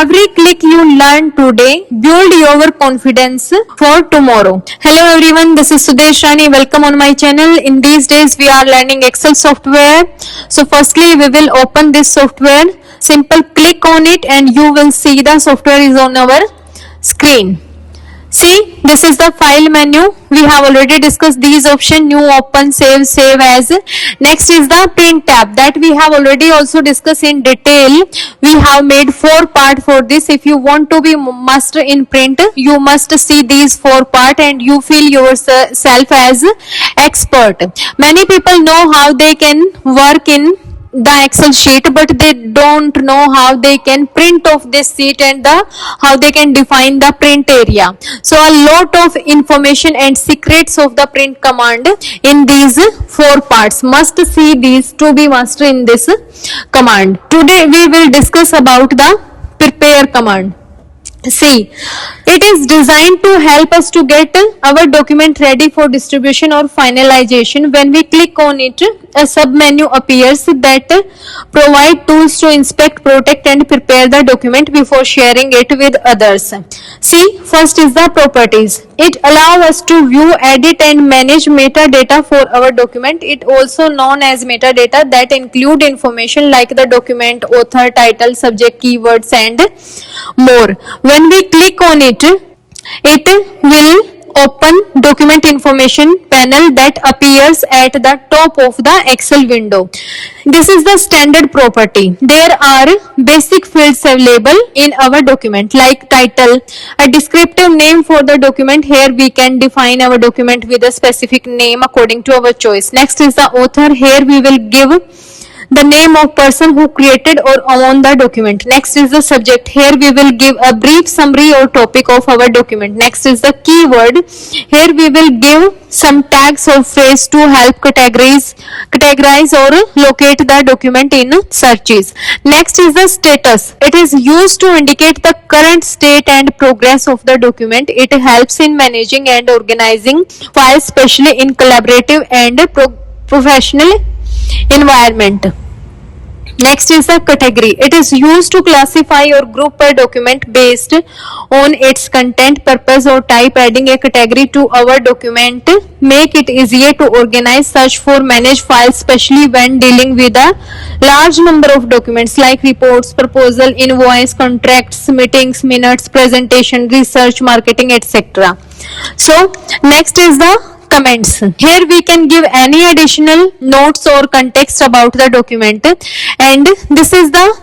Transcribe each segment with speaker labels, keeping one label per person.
Speaker 1: Every click you learn today build your confidence for tomorrow. Hello everyone, this is Sudesh Rani. Welcome on my channel. In these days we are learning Excel software. So firstly we will open this software. Simple click on it and you will see the software is on our screen. See, this is the file menu. We have already discussed these options: new, open, save, save as. Next is the print tab that we have already also discussed in detail. We have made 4 parts for this. If you want to be master in print, you must see these 4 parts and you feel yourself as expert. Many people know how they can work in the Excel sheet, but they don't know how they can print off this sheet and how they can define the print area. So a lot of information and secrets of the print command in these 4 parts. Must see these to be master in this command. Today we will discuss about the prepare command. See, it is designed to help us to get our document ready for distribution or finalization. When we click on it, a sub-menu appears that provide tools to inspect, protect and prepare the document before sharing it with others. See, first is the properties. It allows us to view, edit and manage metadata for our document. It also known as metadata that include information like the document, author, title, subject, keywords and more. When we click on it, it will open document information panel that appears at the top of the Excel window. This is the standard property. There are basic fields available in our document like title, a descriptive name for the document. Here we can define our document with a specific name according to our choice. Next is the author. Here we will give the name of person who created or owned the document. Next is the subject. Here we will give a brief summary or topic of our document. Next is the keyword. Here we will give some tags or phrase to help categorize or locate the document in searches. Next is the status. It is used to indicate the current state and progress of the document. It helps in managing and organizing files, especially in collaborative and professional environment. Next is the category. It is used to classify or group a document based on its content, purpose or type. Adding a category to our document make it easier to organize, search for, manage files, especially when dealing with a large number of documents like reports, proposal, invoice, contracts, meetings, minutes, presentation, research, marketing, etc. So next is the comments. Here we can give any additional notes or context about the document, and this is the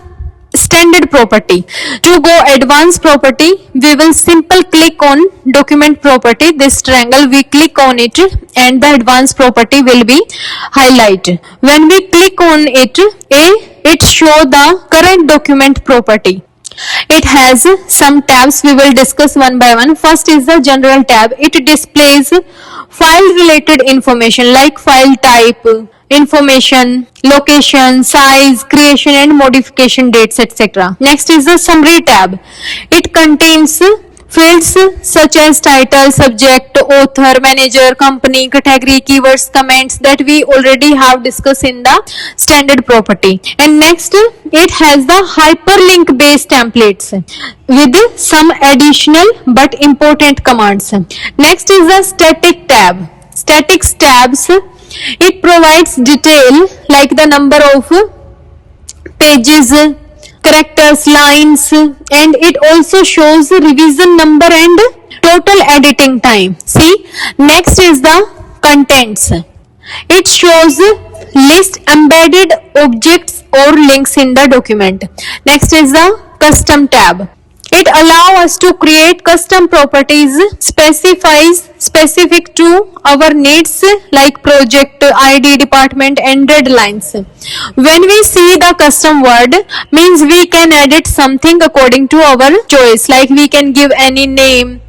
Speaker 1: standard property. To go advanced property, we will simple click on document property. This triangle, we click on it and the advanced property will be highlighted. When we click on it, it show the current document property. It has some tabs. We will discuss one by one. First is the general tab. It displays file related information like file type, information, location, size, creation and modification dates, etc. Next is the summary tab. It contains fields such as title, subject, author, manager, company, category, keywords, comments that we already have discussed in the standard property. And next, it has the hyperlink based templates with some additional but important commands. Next is the static tab. Static tabs, it provides detail like the number of pages, characters, lines, and it also shows revision number and total editing time. See, next is the contents. It shows list embedded objects or links in the document. Next is the custom tab. It allows us to create custom properties specific to our needs like project, ID, department and deadlines. When we see the custom word, means we can edit something according to our choice, like we can give any name,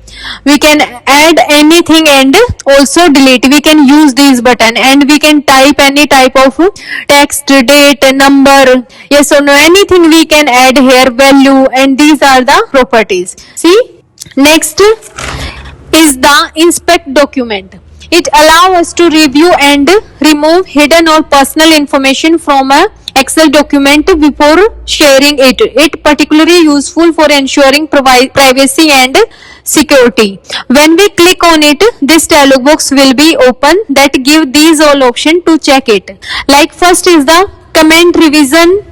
Speaker 1: we can add anything and also delete. We can use this button and we can type any type of text, date, number, yes or no, anything we can add here, value, and these are the properties. See, next is the inspect document. It allows us to review and remove hidden or personal information from a Excel document before sharing it. It particularly useful for ensuring privacy and security. When we click on it, this dialog box will be open that give these all options to check it. Like first is the comment revision,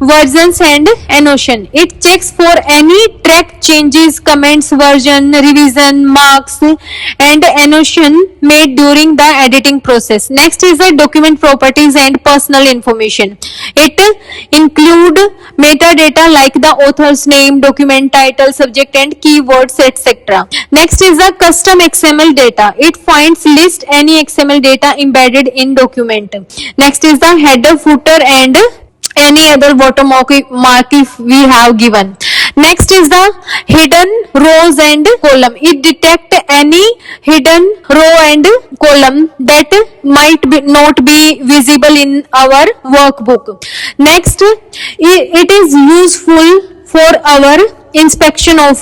Speaker 1: versions and annotation. It checks for any track changes, comments, version, revision, marks and annotation made during the editing process. Next is the document properties and personal information. It include metadata like the author's name, document title, subject and keywords, etc. Next is the custom XML data. It finds list any XML data embedded in document. Next is the header, footer and any other watermark if we have given. Next is the hidden rows and column. It detect any hidden row and column that might not be visible in our workbook. Next, it is useful for our inspection of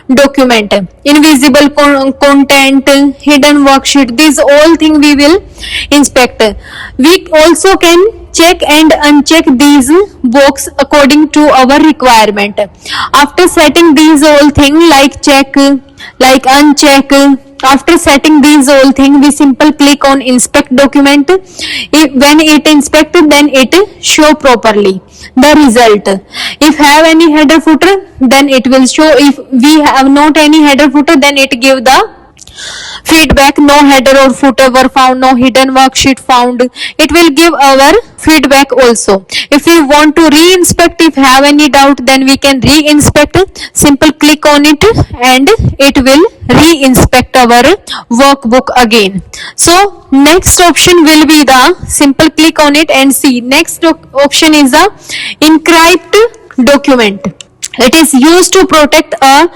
Speaker 1: document. Invisible content, hidden worksheet, these all things we will inspect. We also can check and uncheck these box according to our requirement. After setting these all things like check, like uncheck, after setting these all things, we simple click on inspect document. When it inspected, then it show properly the result. If have any header footer, then it will show. If we have not any header footer, then it give the feedback, no header or footer were found, no hidden worksheet found. It will give our feedback also. If we want to re-inspect, if have any doubt, then we can re-inspect. Simple click on it and it will re-inspect our workbook again. So next option will be the simple click on it and see. Next option is the encrypt document. It is used to protect a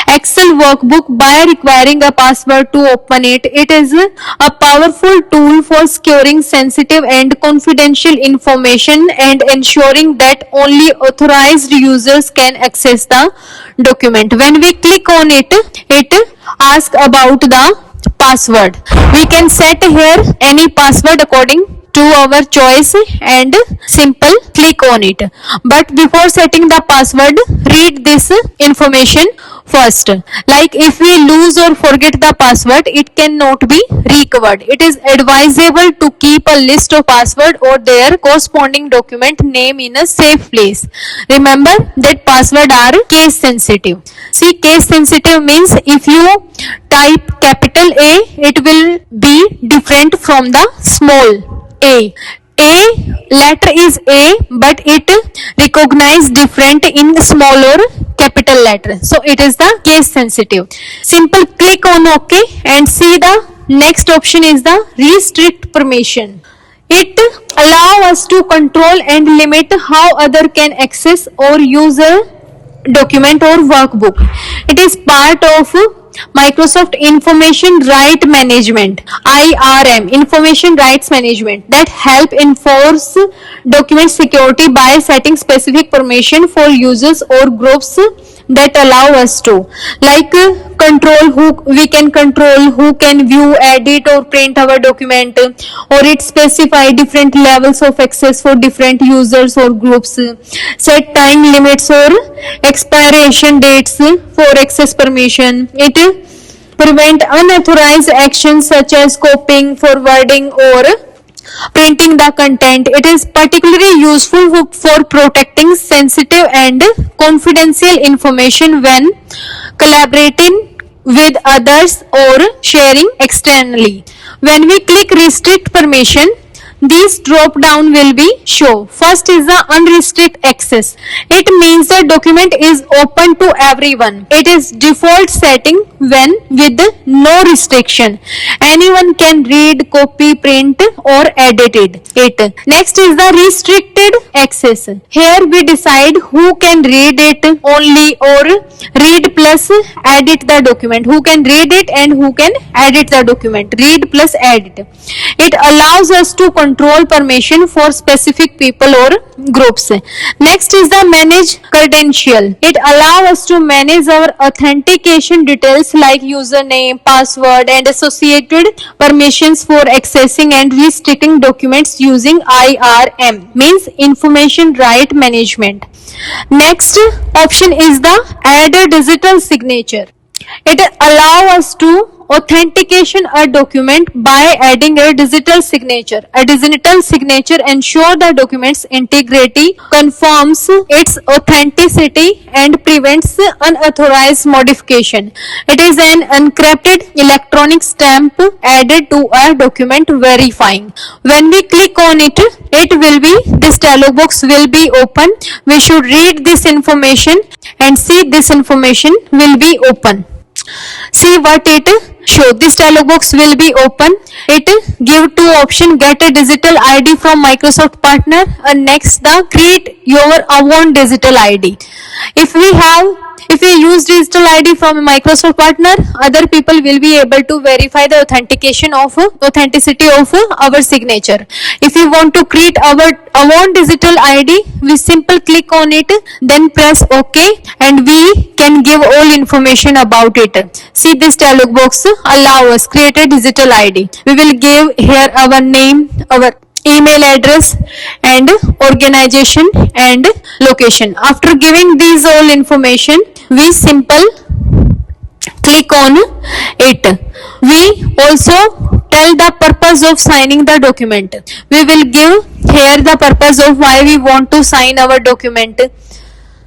Speaker 1: Excel workbook by requiring a password to open it. It is a powerful tool for securing sensitive and confidential information and ensuring that only authorized users can access the document. When we click on it, it asks about the password. We can set here any password according to our choice and simple click on it. But before setting the password, read this information first. Like if we lose or forget the password, it cannot be recovered. It is advisable to keep a list of password or their corresponding document name in a safe place. Remember that password are case sensitive. See, case sensitive means if you type capital A, it will be different from the small a. A letter is A, but it recognize different in small or capital letter. So it is the case sensitive. Simple click on OK and see the next option is the restrict permission. It allow us to control and limit how other can access or use a document or workbook. It is part of Microsoft Information Right Management, IRM, Information Rights Management, that help enforce document security by setting specific permission for users or groups that allow us to, like control who we can control who can view, edit or print our document, or it specify different levels of access for different users or groups, set time limits or expiration dates for access permission. It prevent unauthorized actions such as copying, forwarding or printing the content. It is particularly useful for protecting sensitive and confidential information when collaborating with others or sharing externally. When we click restrict permission, these drop down will be show. First is the unrestricted access. It means the document is open to everyone. It is default setting when with no restriction. Anyone can read, copy, print or edit it. Next is the restricted access. Here we decide who can read it only or read plus edit the document. Who can read it and who can edit the document. Read plus edit. It allows us to control control permission for specific people or groups. Next is the manage credential. It allows us to manage our authentication details like username, password, and associated permissions for accessing and restricting documents using IRM, means information right management. Next option is the add a digital signature. It allows us to authentication a document by adding a digital signature. A digital signature ensures the document's integrity, confirms its authenticity, and prevents unauthorized modification. It is an encrypted electronic stamp added to a document verifying. When we click on it, this dialog box will be open. We should read this information and see this information will be open. See what it show. This dialog box will be open. It give two option: get a digital ID from Microsoft partner, and next the create your own digital ID. If we use digital ID from a Microsoft partner, other people will be able to verify the authenticity of our signature. If you want to create our own digital ID, we simply click on it, then press OK, and we can give all information about it. See, this dialog box allow us create a digital ID. We will give here our name, our email address, and organization and location. After giving these all information, we simple click on it. We also tell the purpose of signing the document. We will give here the purpose of why we want to sign our document.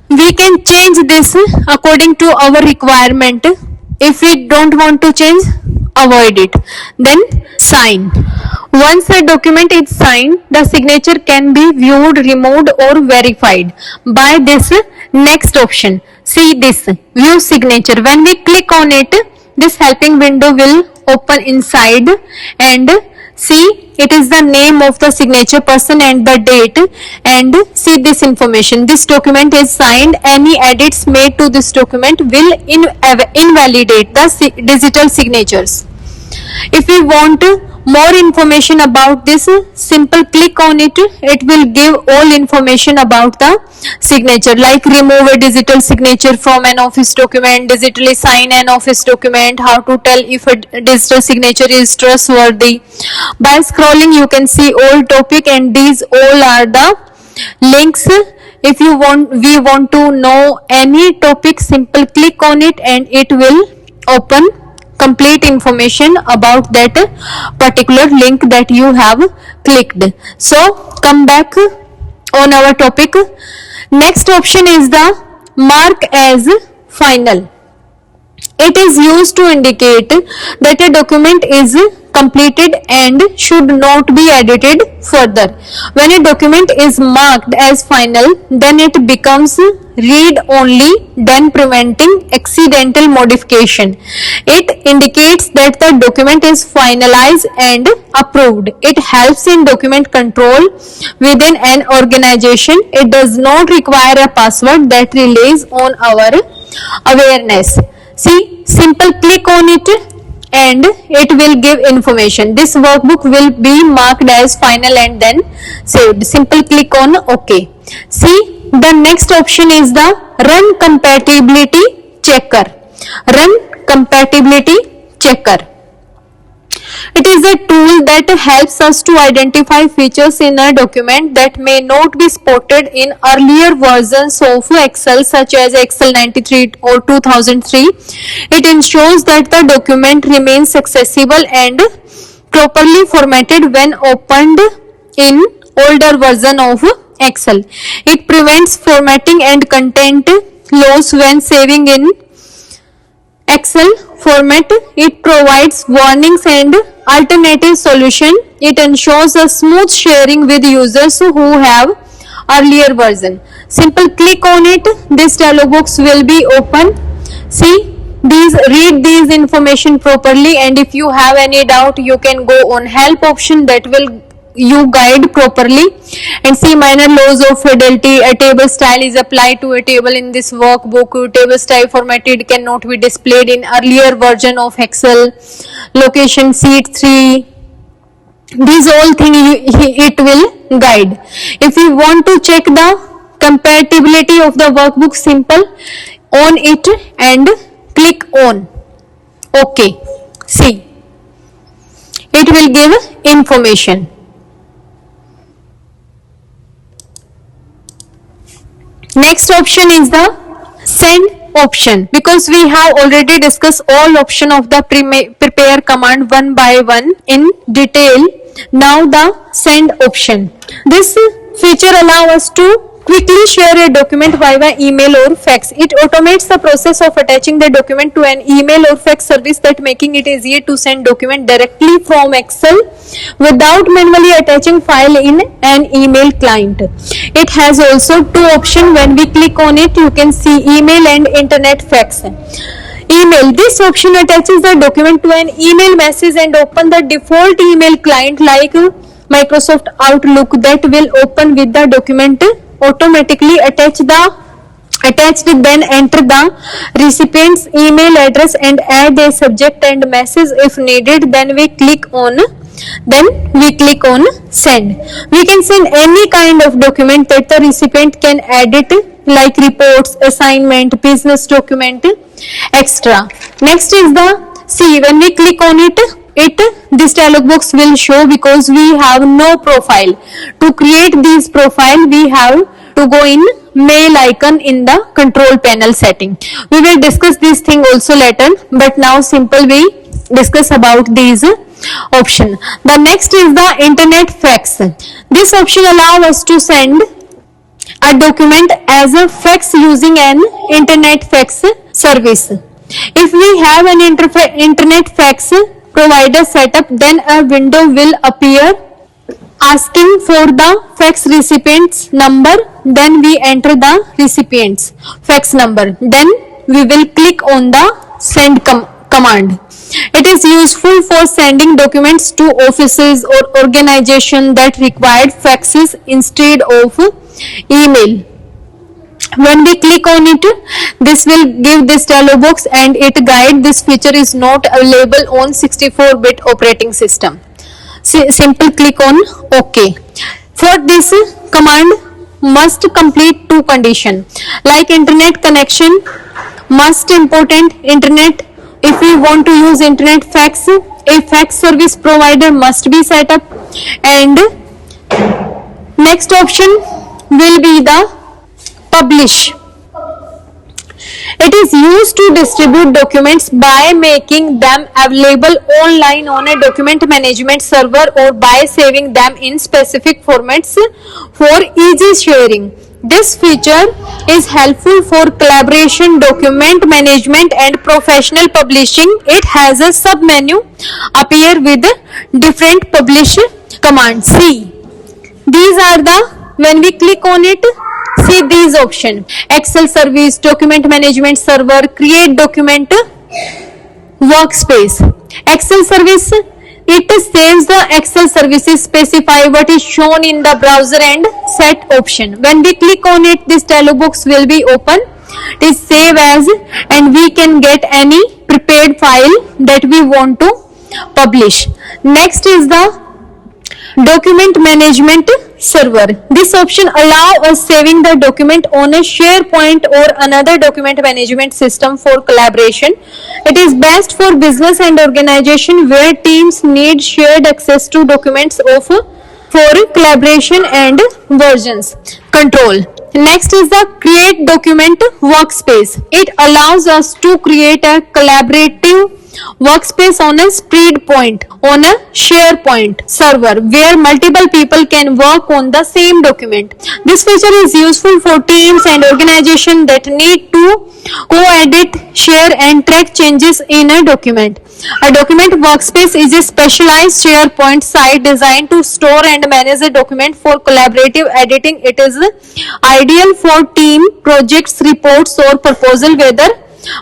Speaker 1: We can change this according to our requirement. If we don't want to change, avoid it. Then sign. Once a document is signed, the signature can be viewed, removed, or verified by this next option. See this view signature. When we click on it, this helping window will open inside, and see it is the name of the signature person and the date, and see this information. This document is signed. Any edits made to this document will invalidate the digital signatures. If we want more information about this, simple click on it. It will give all information about the signature, like remove a digital signature from an office document, digitally sign an office document, how to tell if a digital signature is trustworthy. By scrolling, you can see all topic, and these all are the links. If we want to know any topic, simple click on it, and it will open complete information about that particular link that you have clicked. So come back on our topic. Next option is the mark as final. It is used to indicate that a document is completed and should not be edited further. When a document is marked as final, then it becomes read only, then preventing accidental modification. It indicates that the document is finalized and approved. It helps in document control within an organization. It does not require a password that relies on our awareness. See, simple click on it and it will give information. This workbook will be marked as final and then saved. Simple click on OK. See, the next option is the Run Compatibility Checker. Run Compatibility Checker. It is a tool that helps us to identify features in a document that may not be spotted in earlier versions of Excel, such as Excel 93 or 2003. It ensures that the document remains accessible and properly formatted when opened in older version of Excel. It prevents formatting and content loss when saving in Excel format. It provides warnings and alternative solution. It ensures a smooth sharing with users who have earlier version. Simple click on it. This dialog box will be open. See, read these information properly, and if you have any doubt, you can go on help option that will you guide properly. And see, minor laws of fidelity. A table style is applied to a table in this workbook. Table style formatted cannot be displayed in earlier version of Excel. Location sheet 3. These all things it will guide. If you want to check the compatibility of the workbook, simple on it and click on OK. See, it will give information. Next option is the send option. Because we have already discussed all option of the prepare command one by one in detail. Now the send option. This feature allows us to quickly share a document via email or fax. It automates the process of attaching the document to an email or fax service, that making it easier to send document directly from Excel without manually attaching file in an email client. It has also two options. When we click on it, you can see email and internet fax. Email. This option attaches the document to an email message and open the default email client like Microsoft Outlook, that will open with the document automatically attached, then enter the recipient's email address and add a subject and message if needed. Then we click on send. We can send any kind of document that the recipient can edit, like reports, assignment, business document, extra. Next is the see. When we click on it, this dialog box will show, because we have no profile. To create this profile, we have to go in mail icon in the control panel setting. We will discuss this thing also later, but now simple we discuss about these option. The next is the internet fax. This option allows us to send a document as a fax using an internet fax service. If we have an internet fax provider setup, then a window will appear asking for the fax recipient's number. Then we enter the recipient's fax number. Then we will click on the send command. It is useful for sending documents to offices or organizations that require faxes instead of email. When we click on it, this will give this dialog box and it guide. This feature is not available on 64-bit operating system. Simple click on OK. For this command must complete two conditions, like internet connection, must important internet. If we want to use internet fax, a fax service provider must be set up. And next option will be the publish. It is used to distribute documents by making them available online on a document management server or by saving them in specific formats for easy sharing. This feature is helpful for collaboration, document management and professional publishing. It has a sub-menu appear with different publish commands. See, these are the, when we click on it, see these options: Excel service, document management server, create document workspace. Excel service, it saves the Excel services, specify what is shown in the browser and set option. When we click on it, this dialog box will be open. It is save as, and we can get any prepared file that we want to publish. Next is the document management server. This option allows us saving the document on a SharePoint or another document management system for collaboration. It is best for business and organization where teams need shared access to documents for collaboration and versions control. Next is the create document workspace. It allows us to create a collaborative workspace on a SpreadPoint, on a SharePoint server where multiple people can work on the same document. This feature is useful for teams and organizations that need to co-edit, share and track changes in a document. A document workspace is a specialized SharePoint site designed to store and manage a document for collaborative editing. It is ideal for team projects, reports or proposal whether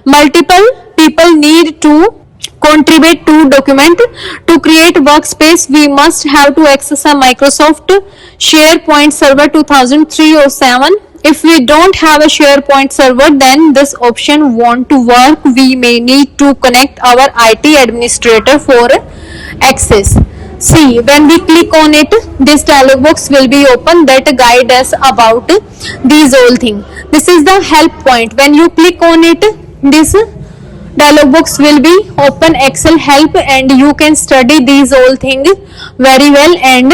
Speaker 1: multiple people need to contribute to document. To create workspace, we must have to access a Microsoft SharePoint server 2003 or 7. If we don't have a SharePoint server, then this option won't work. We may need to connect our IT administrator for access. See, when we click on it, this dialog box will be open that guide us about these all things. This is the help point. When you click on it, this dialog box will be open Excel help, and you can study these all things very well, and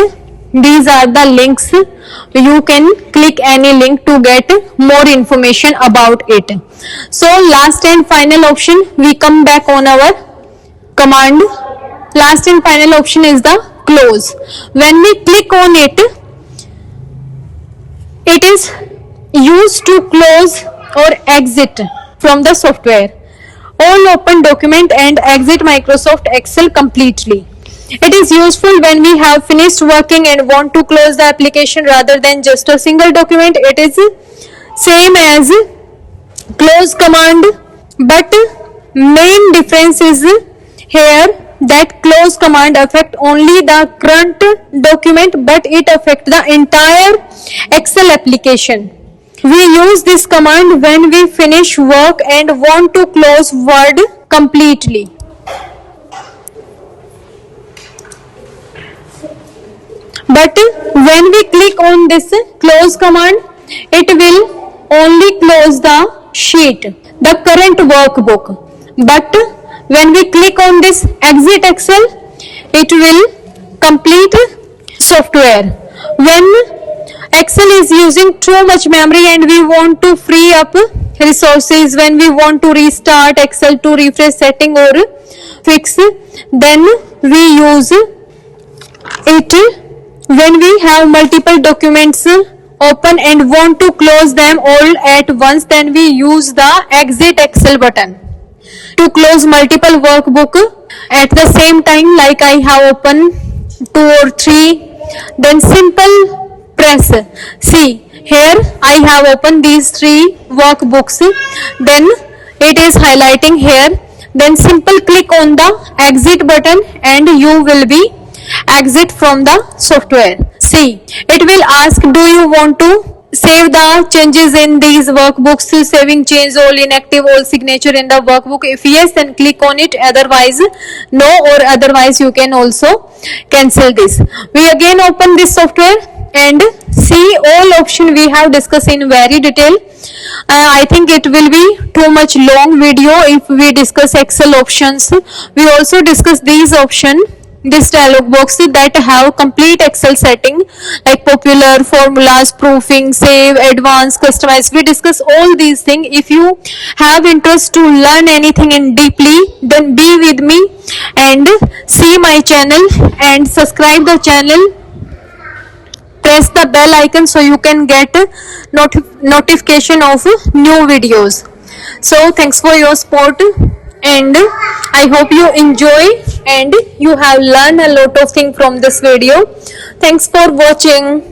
Speaker 1: these are the links. You can click any link to get more information about it. So last and final option, we come back on our command. Last and final option is the close. When we click on it, it is used to close or exit from the software. All open document and exit Microsoft Excel completely. It is useful when we have finished working and want to close the application rather than just a single document. It is same as close command, but main difference is here that close command affect only the current document, but it affect the entire Excel application. We use this command when we finish work and want to close Word completely. But when we click on this close command, it will only close the sheet, the current workbook. But when we click on this exit Excel, it will complete software. When Excel is using too much memory and we want to free up resources, when we want to restart Excel to refresh setting or fix, then we use it. When we have multiple documents open and want to close them all at once, then we use the exit Excel button. To close multiple workbook at the same time, like I have open 2 or 3, then simple press. See, here I have opened these 3 workbooks, then it is highlighting here, then simple click on the exit button and you will be exit from the software. See, it will ask, do you want to save the changes in these workbooks? Saving change all, inactive all signature in the workbook. If yes, then click on it, otherwise no, or otherwise you can also cancel this. We again open this software and see all option we have discussed in very detail. I think it will be too much long video if we discuss Excel options. We also discuss these options, this dialog box that have complete Excel setting like popular, formulas, proofing, save, advanced, customize. We discuss all these things. If you have interest to learn anything in deeply, then be with me and see my channel and subscribe the channel. Press the bell icon so you can get notification of new videos. So thanks for your support, and I hope you enjoy and you have learned a lot of things from this video. Thanks for watching.